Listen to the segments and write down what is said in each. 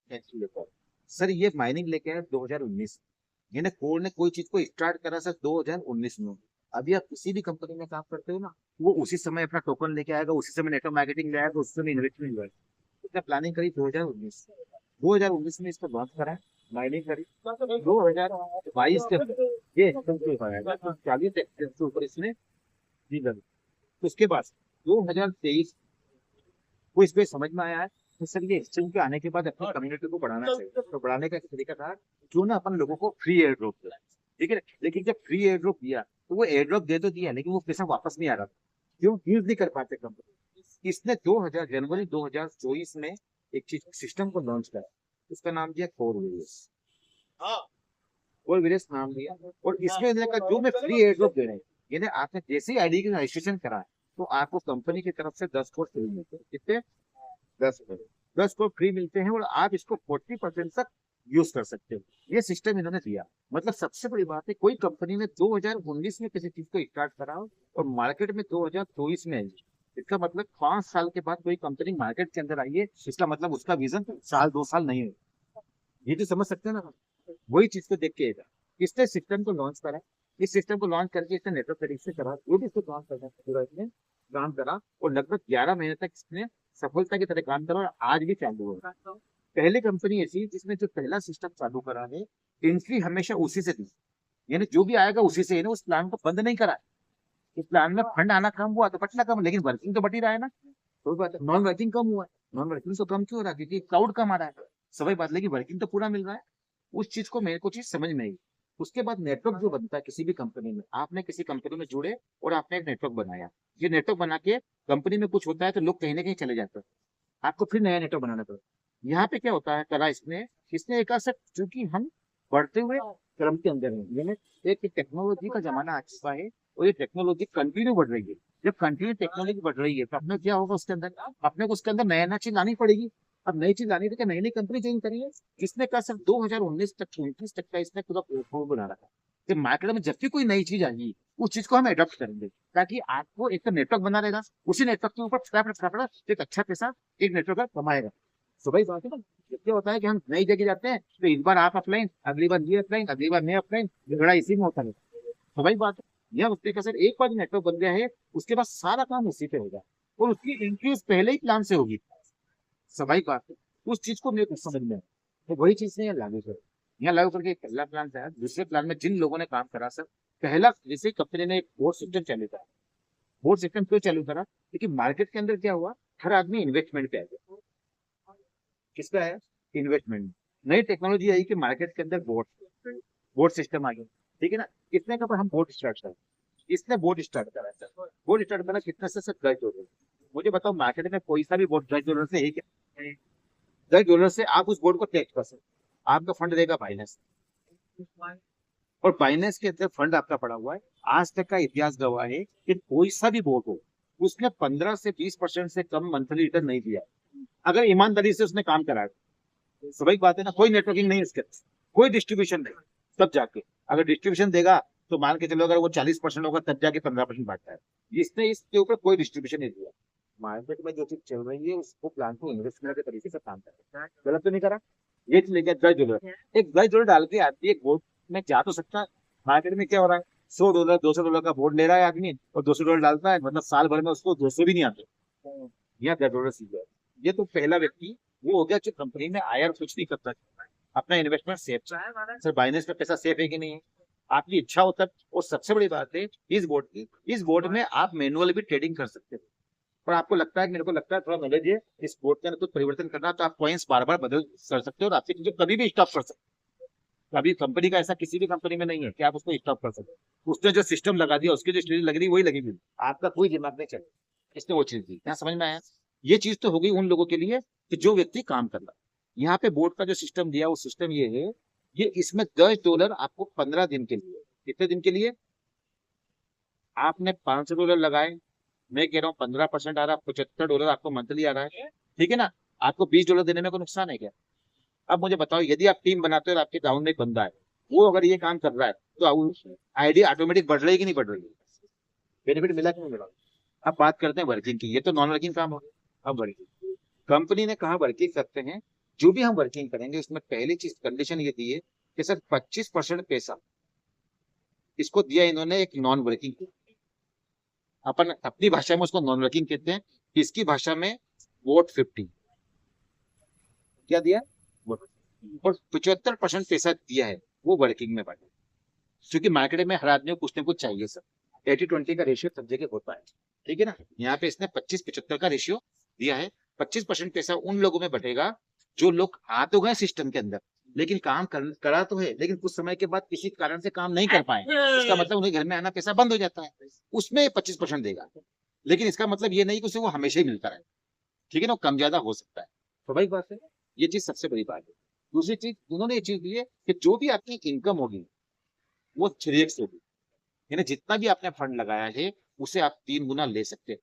Cancel लेकर sir, ये mining लेके आया 2019। यानी कोर ने कोई चीज को स्टार्ट करा सर 2019 में। अभी आप किसी भी कंपनी में काम करते हो ना, वो उसी समय अपना टोकन लेके आएगा, उसी समय नेटवर्क मार्केटिंग ले आएगा, उसी समय इन्वेस्टमेंट हुआ। इसने प्लानिंग करी 2019। 2019 में इसको लॉन्च करा, माइनिंग करी। 2022 के ये एकदम से आएगा, 40 से ऊपर इसने दी लगी। तो उसके बाद 2023 को इस पे समझ में आया है कि सर ये एक्सचेंज पे आने के बाद अपनी कम्युनिटी को बढ़ाना चाहिए। तो बढ़ाने का एक तरीका था, क्यों ना अपन लोगों को फ्री एयर ड्रॉप दिलाए। ठीक है, लेकिन जब फ्री एयर ड्रॉप दिया तो वो एयर ड्रॉप दे तो दिया, लेकिन वो पैसा वापस नहीं आ रहा था। क्यों? यूज नहीं कर पाते कंपनी। इसने 2000 जनवरी 2024 में एक चीज सिस्टम को लॉन्च करा, उसका नाम दिया कोर वेरियस। कोर वेरियस नाम दिया, और इसमें का जो मैं फ्री एयर ड्रॉप दे रहे हैं, यानी आपने जैसे ही आईडी का रजिस्ट्रेशन करा है, तो आपको कंपनी की तरफ से 10 कोड फ्री मिलते हैं। कितने? 10 कोड। 10 कोड फ्री मिलते हैं, और आप इसको 40% तक यूज कर सकते हो। ये सिस्टम इन्होंने दिया। मतलब सबसे बड़ी बात है, कोई कंपनी ने 2019 में किसी चीज को स्टार्ट करा हो और मार्केट में 2024 में आई, इसका मतलब 5 साल के बाद कोई कंपनी मार्केट के अंदर आई है, इसका मतलब उसका विजन साल 2 साल नहीं है। ये तो समझ सकते हैं ना। वही चीज को देख के इसने सिस्टम को लॉन्च करा। इस सिस्टम को लॉन्च करके इसने नेटवर्क तरीके से करा, वो भी इसको लॉन्च करना पूरा इसने काम करा, और लगभग 11 महीने तक इसने सफलता की तरह काम करा, और आज भी चालू है। पहली कंपनी ऐसी जिसने जो पहला सिस्टम चालू करा है, एंट्री हमेशा उसी से दी। यानी जो भी आएगा उसी से, उस प्लान को बंद नहीं करा। इस प्लान में फंड आना कम हुआ तो बटना कम, लेकिन वर्किंग तो बट ही रहा है ना। कोई बात है, नॉन वर्किंग कम हुआ है। नॉन वर्किंग तो कम क्यों हो रहा है? क्योंकि क्लाउड कम आ रहा है। सभी बात, लेकिन वर्किंग तो पूरा मिल रहा है। उस चीज को मेरे को चीज समझ में आई। उसके बाद नेटवर्क जो बनता है किसी भी कंपनी में, आपने किसी कंपनी में जुड़े और आपने एक नेटवर्क बनाया। ये नेटवर्क बना के कंपनी में कुछ होता है तो लोग कहीं ना कहीं चले जाते हैं, आपको फिर नया नेटवर्क बनाना पड़ता है। यहाँ पे क्या होता है, करा इसने इसने एक असर, क्योंकि हम बढ़ते हुए क्रम के अंदर है, यानी एक टेक्नोलॉजी का जमाना आ चुका है, और ये टेक्नोलॉजी कंटिन्यू बढ़ रही है। जब कंटिन्यू टेक्नोलॉजी बढ़ रही है तो अपने क्या होगा उसके अंदर, अपने को उसके अंदर नया नया चीज लानी पड़ेगी। अब नई चीज लानी थी, नई नई कंपनी ज्वाइन करेंगे। किसने कहा सिर्फ 2019 तक 29 तक का इसने पूरा प्लेटफॉर्म बना रखा कि मार्केट में जब भी कोई नई चीज आएगी उस चीज को हम अडॉप्ट करेंगे, ताकि आपको एक तो नेटवर्क बना रहेगा, उसी नेटवर्क के ऊपर फटाफट फटाफट एक अच्छा पैसा एक नेटवर्क का कमाएगा। तो भाई बात है ना। ये क्या होता है कि हम नई जगह जाते हैं तो इस बार आप ऑफलाइन, अगली बार ये ऑफलाइन, अगली बार मैं ऑफलाइन, झगड़ा इसी में होता है। तो भाई बात है, यह उसके सर एक बार नेटवर्क बन गया है, उसके बाद सारा काम उसी पे होगा, और उसकी इंक्रीज पहले ही प्लान से होगी। सवाई बात है, उस चीज को मेरे को समझ में आया। तो वही चीज ने यहाँ लागू कर, यहाँ लागू करके एक पहला प्लान था। दूसरे प्लान में जिन लोगों ने काम करा सर, पहला जैसे कंपनी ने एक बोर्ड सिस्टम चालू करा। बोर्ड सिस्टम क्यों चालू करा? क्योंकि मार्केट के अंदर क्या हुआ, हर आदमी इन्वेस्टमेंट पे आ गया। किस पे आया? इन्वेस्टमेंट। नई टेक्नोलॉजी आई कि मार्केट के अंदर बोर्ड बोर्ड सिस्टम आ गया। ठीक है ना। कितने का पर हम बोर्ड स्टार्ट करें? इसने बोर्ड स्टार्ट करा सर। बोर्ड स्टार्ट करा कितने से सर? $10। मुझे बताओ, मार्केट में कोई सा भी बोर्ड $10 से है क्या? $10 से आप उस बोर्ड को टेस्ट कर सकते। आपका फंड देगा बाइनेंस, और बाइनेंस के अंदर फंड आपका पड़ा हुआ है। आज तक का इतिहास गवाह है कि कोई सा भी बोर्ड हो, उसने 15 से 20% से कम मंथली रिटर्न नहीं दिया, अगर ईमानदारी से उसने काम कराया। स्वाभाविक बात है ना, कोई नेटवर्किंग नहीं इसके, कोई डिस्ट्रीब्यूशन नहीं। तब जाके अगर डिस्ट्रीब्यूशन देगा तो मान के चलो, अगर वो 40% होगा तब जाके 15% बांटता है। इसने इसके ऊपर कोई डिस्ट्रीब्यूशन नहीं दिया। मार्केट में जो चीज चल रही है उसको प्लान को इन्वेस्टमेंट के तरीके से काम कर रहा है, गलत तो नहीं करा। ये चीज लेके $10, एक $10 डाल के आदमी एक बोर्ड में जा तो सकता है। मार्केट में क्या हो रहा है, $100 $200 का बोर्ड ले रहा है आदमी, और $200 डालता है, मतलब साल भर में उसको 200 भी नहीं आते। यहाँ $10 सीख। ये तो पहला व्यक्ति वो हो गया जो कंपनी में आया और कुछ नहीं करता, अपना इन्वेस्टमेंट सेफ। सर बाइनेंस में पैसा सेफ है कि नहीं है, आपकी इच्छा होता है। और सबसे बड़ी बात है इस बोर्ड में आप मैनुअल भी ट्रेडिंग कर सकते हो। और आपको लगता है, मेरे को लगता है थोड़ा नॉलेज है इस बोर्ड के अंदर, कुछ परिवर्तन करना तो आप कॉइन्स बार बार बदल कर सकते हो, और आपकी चीजें कभी भी स्टॉप कर सकते हो। अभी कंपनी का ऐसा किसी भी कंपनी में नहीं है कि आप उसको स्टॉप कर सकते हो। उसने जो सिस्टम लगा दिया, उसकी जो स्ट्रेटजी लग रही वही लगेगी, आपका कोई दिमाग नहीं चलेगा। इसने वो चीज दी, क्या समझ में आया? ये चीज तो हो गई उन लोगों के लिए कि जो व्यक्ति काम कर रहा है। यहाँ पे बोर्ड का जो सिस्टम दिया, वो सिस्टम ये है, ये इसमें $10 आपको 15 दिन के लिए। कितने दिन के लिए? आपने $500 लगाए, मैं कह रहा हूँ 15% आ रहा है, $75 आपको मंथली आ रहा है। ठीक है ना। आपको $20 देने में कोई नुकसान है क्या? अब मुझे बताओ, यदि आप टीम बनाते हो और आपके डाउन में एक बंदा है, वो अगर ये काम कर रहा है, तो आईडी ऑटोमेटिक बढ़ रही है कि नहीं बढ़ रही है? बेनिफिट मिला कि नहीं मिला? अब बात करते हैं वर्किंग की। ये तो नॉन वर्किंग काम हो गया। अब वर्किंग, कंपनी ने कहा वर्किंग करते हैं, जो भी हम वर्किंग करेंगे उसमें पहली चीज कंडीशन ये दी है कि सर 25% पैसा इसको दिया इन्होंने एक नॉन वर्किंग, अपन अपनी भाषा में उसको नॉन वर्किंग कहते हैं, इसकी भाषा में वोट 50 क्या दिया वोट, और 75% पैसा दिया है वो वर्किंग में बांटे, क्योंकि मार्केट में हर आदमी को कुछ ना कुछ चाहिए सर, 80-20 का रेशियो सब जगह होता है, ठीक है ना। यहाँ पे इसने 25-75 का रेशियो दिया है। 25% पैसा उन लोगों में बटेगा जो लोग आ तो गए सिस्टम के अंदर, लेकिन करा तो है, लेकिन कुछ समय के बाद किसी कारण से काम नहीं कर पाए, इसका मतलब उन्हें घर में आना पैसा बंद हो जाता है, उसमें 25% देगा। लेकिन इसका मतलब ये नहीं कि उसे वो हमेशा ही मिलता रहे, ठीक है ना, कम ज्यादा हो सकता है। तो भाई बात है, ये चीज सबसे बड़ी बात है। दूसरी चीज उन्होंने ये चीज दी है कि जो भी आपकी इनकम होगी वो 3x होगी, यानी जितना भी आपने फंड लगाया है उसे आप 3 गुना ले सकते हैं,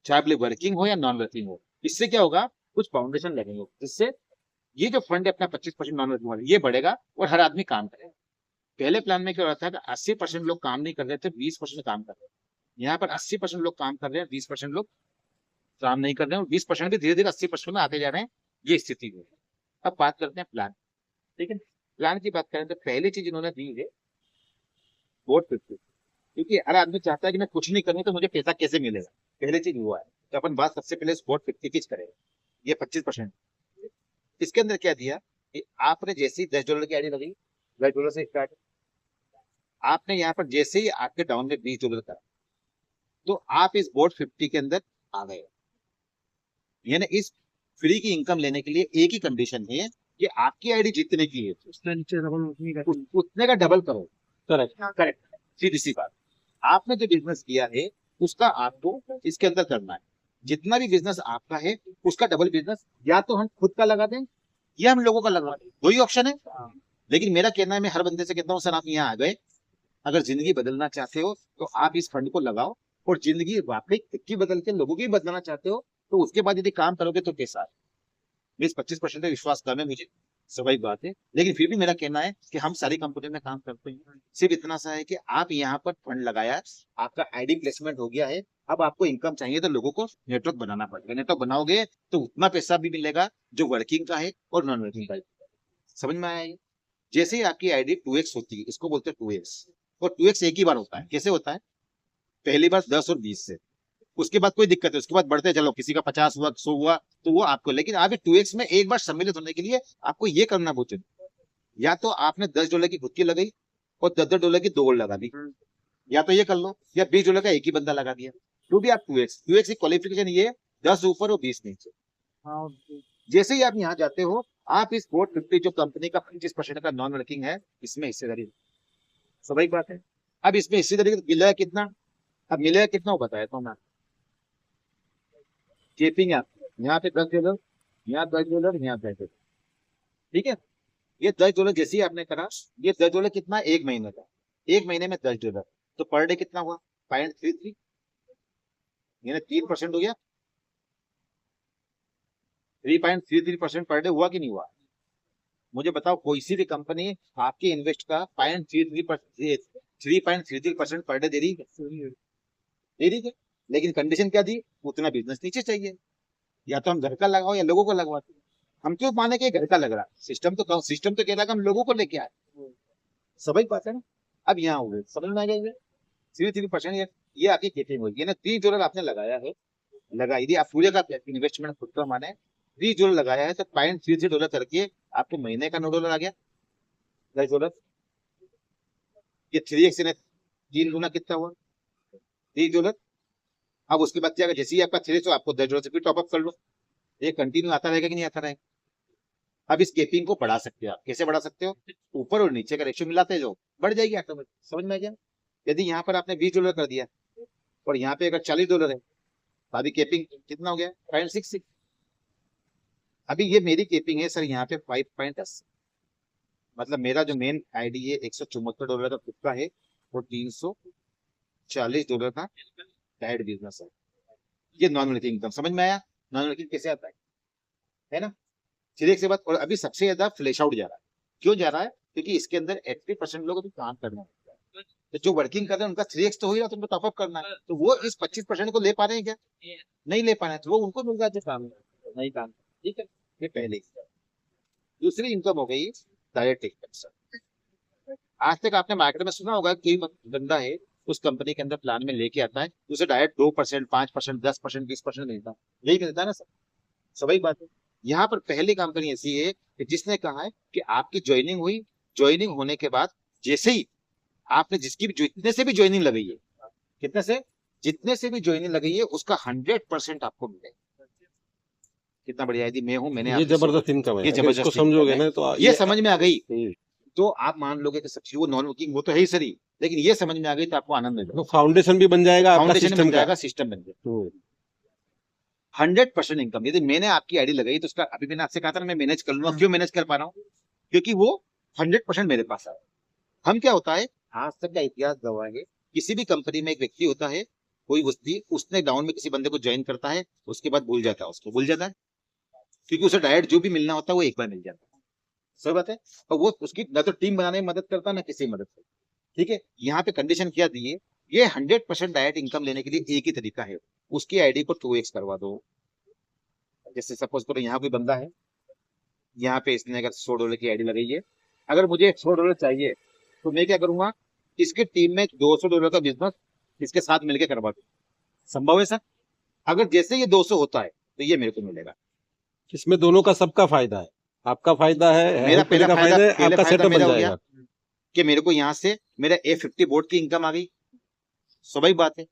चाहे आपके वर्किंग हो या नॉन वर्किंग हो। इससे क्या होगा, कुछ फाउंडेशन लगेंगे जिससे ये जो फंड है अपना 25% नॉन वर्किंग वाला ये बढ़ेगा और हर आदमी काम करेगा। पहले प्लान में क्या हो रहा था कि 80% लोग काम नहीं कर रहे थे, 20% काम कर रहे हैं। यहाँ पर 80% लोग काम कर रहे हैं, 20% लोग काम नहीं कर रहे हैं, और 20% भी धीरे धीरे 80% में आते जा रहे हैं, ये स्थिति है। अब बात करते हैं प्लान, ठीक है। प्लान की बात करें तो पहली चीज इन्होंने दी है वोट 50, क्योंकि हर आदमी चाहता है कि मैं कुछ नहीं करूँ तो मुझे पैसा कैसे मिलेगा, पहले चीज हुआ है। तो अपन बात सबसे पहले वोट 50 की करेंगे, ये 25%। इसके अंदर क्या दिया कि आपने जैसे ही $10 की आईडी लगी, $10 से स्टार्ट, आपने यहाँ पर जैसे ही आपके डाउन में $20 का, तो आप इस बोर्ड 50 के अंदर आ गए। यानी इस फ्री की इनकम लेने के लिए एक ही कंडीशन है कि आपकी आईडी जितने की है उतने का डबल करो। करेक्ट करेक्ट, सीधी सी बात। आपने जो बिजनेस किया है उसका आपको इसके अंदर करना है, जितना भी बिजनेस आपका है उसका डबल बिजनेस या तो हम खुद का लगा दें या हम लोगों का लगा दें, दो ही ऑप्शन है। लेकिन मेरा कहना है, मैं हर बंदे से कहता हूँ सर आप यहाँ आ गए, अगर जिंदगी बदलना चाहते हो तो आप इस फंड को लगाओ, और जिंदगी वाकई खुद की बदल के लोगों की बदलना चाहते हो तो उसके बाद यदि काम करोगे तो कैसा है। 20-25% का विश्वास कम है मुझे, स्वाभाविक बात है, लेकिन फिर भी मेरा कहना है कि हम सारी कंपनी में काम करते हैं, सिर्फ इतना सा है कि आप यहाँ पर फंड लगाया, आपका आईडी प्लेसमेंट हो गया है, अब आपको इनकम चाहिए तो लोगों को नेटवर्क बनाना पड़ेगा, नेटवर्क बनाओगे तो उतना पैसा भी मिलेगा जो वर्किंग का है और नॉन वर्किंग का है। समझ में आया ये? जैसे ही आपकी आईडी 2x होती है, इसको बोलते हैं 2x, और 2x एक ही बार होता है। कैसे होता है, पहली बार 10 और 20 से, उसके बाद कोई दिक्कत है, उसके बाद बढ़ते चलो, किसी का 50 हुआ, 100 हुआ, तो वो आपको, लेकिन आप 2x में एक बार सम्मिलित होने के लिए आपको ये करना बहुत जरूरी है। या तो आपने $10 की खुद की लगाई और $10 की 2 और लगा दी, या तो ये कर लो, या $20 का एक ही बंदा लगा दिया, तो भी आप 2x की क्वालिफिकेशन ये है 10 ऊपर और 20 नीचे। जैसे ही आप यहाँ जाते हो, आप इस बोर्ड 50 जो कंपनी का 25% का नॉन वर्किंग है इसमें हिस्सेदारी, स्वाभाविक बात है। अब इसमें हिस्सेदारी मिलेगा कितना, अब मिलेगा कितना वो बताया तो मैं, केपिंग यहाँ पे $10, यहाँ $10, यहाँ $10, ठीक है। ये $10 जैसे ही आपने करा, ये $10 कितना, एक महीने का, एक महीने में $10, तो पर डे कितना हुआ, 0.33, यानी 3% हो गया, 3.33% पर डे हुआ कि नहीं हुआ। मुझे बताओ, कोई सी भी कंपनी आपके इन्वेस्ट का 3.33% पर डे दे रही है, दे रही है, लेकिन कंडीशन क्या दी, उतना बिजनेस नीचे चाहिए, या तो हम घर का लगाओ या लोगों को लगवाते। हम क्यों माने कि घर का लग रहा, सिस्टम तो कह रहा है कि हम लोगों को लेके आए, सभी बात है ना। अब यहाँ हो गए, समझ में आ गया, 3% ये आपकी केपिंग होगी ना। $30 आपने लगाया है, लगा, यदि आप पूरे का इन्वेस्टमेंट खुद का माने $30 लगाया है तो $0.33 करके आपको महीने का $9 आ गया, $10। ये 3x ने 3 गुना कितना हुआ, $30। अब उसके बाद क्या, जैसे ही आपका 3x तो आपको $10 से फिर टॉपअप कर लो, ये कंटिन्यू आता रहेगा कि नहीं आता रहेगा। अब इस केपिंग को बढ़ा सकते हो आप, कैसे बढ़ा सकते हो, ऊपर और नीचे का रेशियो मिलाते जाओ, बढ़ जाएगी ऑटोमेटिक। समझ में आ गया। यदि यहाँ पर आपने $20 कर दिया और यहाँ पे अगर $40 है तो अभी केपिंग कितना हो गया, 0.66। अभी ये मेरी केपिंग है सर यहाँ पे 5.10, मतलब मेरा जो मेन आईडी है $174 का खुद का है और $340 का साइड बिजनेस है। ये नॉन वर्किंग इनकम, समझ में आया, नॉन वर्किंग कैसे आता है ना। फिर एक से बात, और अभी सबसे ज्यादा फ्लैश आउट जा रहा है, क्यों जा रहा है, क्योंकि इसके अंदर 80% लोग अभी काम कर रहे हैं, तो जो वर्किंग कर रहे हैं उनका 3x तो हो ही रहा, तो उनको टॉपअप करना है, तो वो इस 25% को ले पा रहे हैं क्या, नहीं ले पा रहे हैं, तो वो उनको मिल रहा है जो काम नहीं काम, ठीक है। ये पहले income। दूसरी इनकम हो गई डायरेक्ट इनकम। आज तक आपने मार्केट में सुना होगा कि बंदा है उस कंपनी के अंदर प्लान में लेके आता है, उसे डायरेक्ट 2%, 5%, 10%, 20% मिलता है, यही मिलता है ना सर। सही बात है। यहाँ पर पहली कंपनी ऐसी है कि जिसने कहा है कि आपकी ज्वाइनिंग हुई, ज्वाइनिंग होने के बाद जैसे ही आपने जिसकी भी जितने से भी ज्वाइनिंग लगाई है, कितने से जितने से भी ज्वाइनिंग लगाई है उसका 100% आपको मिलेगा। कितना बढ़िया है। यदि मैं हूं, मैंने ये आपसे जबरदस्त इनकम है, ये अगर इसको जबरदस्त समझोगे income है। ना तो ये समझ में आ गई हम्म, तो आप मान लोगे कि सब चीज वो नॉन वर्किंग वो तो है ही सही, लेकिन ये समझ में आ गई तो आपको आनंद मिलेगा। तो फाउंडेशन भी बन जाएगा आपका फाउंडेशन सिस्टम बन का। जाएगा, सिस्टम बन जाएगा। 100% इनकम। यदि मैंने आपकी आईडी लगाई तो उसका अभी मैंने आपसे कहा था ना मैं मैनेज कर लूंगा। क्यों मैनेज कर पा रहा हूँ? क्योंकि वो 100% मेरे पास है। हम क्या होता है, आज तक का इतिहास गवाह है, किसी भी कंपनी में एक व्यक्ति होता है, कोई व्यक्ति उसने डाउन में किसी बंदे को ज्वाइन करता है, उसके बाद भूल जाता है, उसको भूल जाता है, क्योंकि उसे डायरेक्ट जो भी मिलना होता है वो एक बार मिल जाता है। सही बात है। और वो उसकी ना तो टीम बनाने में मदद करता है ना किसी मदद से। ठीक है, यहाँ पे कंडीशन क्या दी है, ये 100% डायरेक्ट इनकम लेने के लिए एक ही तरीका है, उसकी आईडी को 2x करवा दो। जैसे सपोज करो यहाँ कोई बंदा है, यहाँ पे इसने अगर $100 की आईडी लगाई है, अगर मुझे $100 चाहिए तो मैं क्या करूंगा, इसकी टीम में $200 का बिजनेस इसके साथ मिलकर करवा दूं। संभव है सर? अगर जैसे ये 200 होता है तो ये मेरे को मिलेगा। इसमें दोनों का सबका फायदा है, आपका फायदा है, मेरा हेल्प करने का फायदा है, पहले आपका फायदा सेटअप मेरा बन हो गया जाएगा। कि मेरे को यहाँ से मेरा A50 बोर्ड की इनकम आ गई। स्वाभाविक बात है।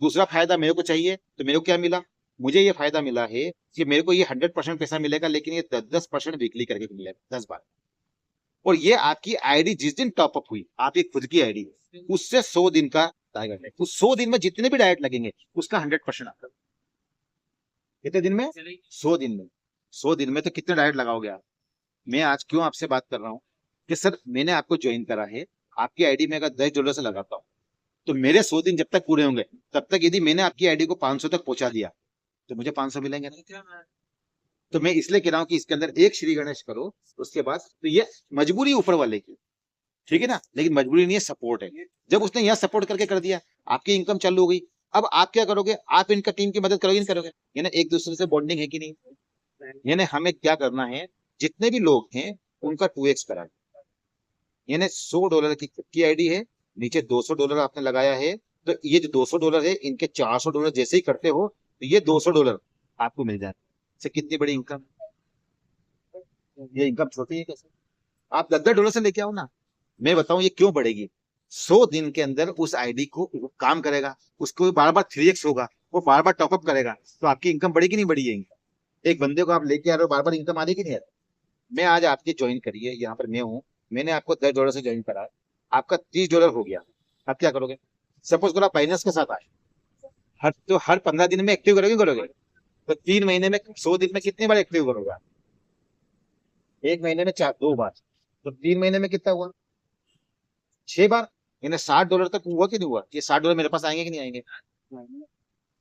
दूसरा फायदा मेरे को चाहिए तो मेरे को क्या मिला, मुझे ये फायदा मिला है कि मेरे को ये 100% पैसा मिलेगा, लेकिन ये 10% वीकली करके मिलेगा, 10 बार। और ये आपकी आईडी जिस दिन टॉपअप हुई, आपकी खुद की आईडी, उससे 100 दिन का टारगेट है। उस 100 दिन में जितने भी डायरेक्ट लगेंगे उसका 100% आता है। कितने दिन में? 100 दिन में। 100 दिन में तो कितने डायरेक्ट लगाओगे आप? मैं आज क्यों आपसे बात कर रहा हूँ कि सर मैंने आपको ज्वाइन करा है, आपकी आईडी में अगर $10 से लगाता हूँ तो मेरे 100 दिन जब तक पूरे होंगे तब तक यदि मैंने आपकी आईडी को 500 तक पहुंचा दिया तो मुझे 500 मिलेंगे ना। तो मैं इसलिए कह रहा हूँ कि इसके अंदर एक श्री गणेश करो, उसके बाद तो ये मजबूरी ऊपर वाले की, ठीक है ना, लेकिन मजबूरी नहीं है, सपोर्ट है। जब उसने यहाँ सपोर्ट करके कर दिया, आपकी इनकम चालू हो गई। अब आप क्या करोगे, आप इनका टीम की मदद करोगे नहीं करोगे? यानी एक दूसरे से बॉन्डिंग है कि नहीं? यानी हमें क्या करना है, जितने भी लोग हैं उनका 2x करा। यानी $100 की आईडी है, नीचे $200 आपने लगाया है, तो ये जो $200 है इनके $400 जैसे ही करते हो तो ये $200 आपको मिल जाए। से कितनी बड़ी इनकम। ये इनकम छोटी है कैसे? आप $10 से लेके आओ ना, मैं बताऊं ये क्यों बढ़ेगी। 100 दिन के अंदर उस आईडी को वो काम करेगा, उसको बार बार 3x होगा, वो बार बार टॉपअप करेगा, तो आपकी इनकम बढ़ेगी नहीं बढ़ी है? एक बंदे को आप लेके आ रहे हो, बार बार इनकम आ रही कि नहीं आ रही? मैं आज आपकी ज्वाइन करिए, यहाँ पर मैं हूँ, मैंने आपको $10 से ज्वाइन करा, आपका $30 हो गया। आप क्या करोगे? सपोज करो आप फाइनेंस के साथ आए, हर 15 दिन में एक्टिव करोगे तो 3 महीने में 100 दिन में कितनी बार एक्टिव करोगे आप? एक महीने में 2 बार, तो 3 महीने में कितना हुआ? 6 बार। यानी $60 तक हुआ कि नहीं हुआ? ये $60 मेरे पास आएंगे कि नहीं आएंगे?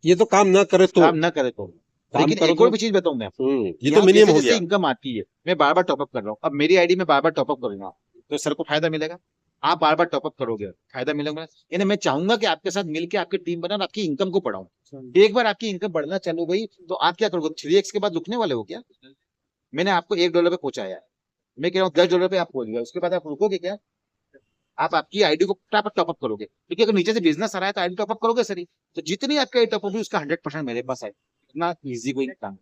ये तो काम ना करे तो, काम ना करे तो। काम लेकिन करो एक और तो भी चीज बताऊं मैं आपको, ये यहाँ तो मिनिमम हो जैसे गया। इनकम आती है, मैं बार बार टॉपअप कर रहा हूँ, अब मेरी आईडी में बार बार टॉपअप करूंगा तो सर को फायदा मिलेगा। आप बार बार टॉपअप करोगे, फायदा मिलेगा। यानी मैं चाहूंगा कि आपके साथ मिलकर आपकी टीम बना और आपकी इनकम को बढ़ाऊं। एक बार आपकी इनकम बढ़ना चालू हो गई तो आप क्या करोगे? 3x के बाद रुकने वाले हो क्या? मैंने आपको $1 पे पहुंचाया है, मैं कह रहा हूँ $10 पे आप पहुंच गए, उसके बाद आप रुकोगे क्या? आप आपकी आईडी को टॉपअप करोगे, क्योंकि अगर नीचे से बिजनेस आ रहा है तो आईडी टॉपअप करोगे सर ही। तो जितनी आपकी आईडी टॉपअप हुई उसका 100% मेरे पास है। इतना ईजी कोई काम।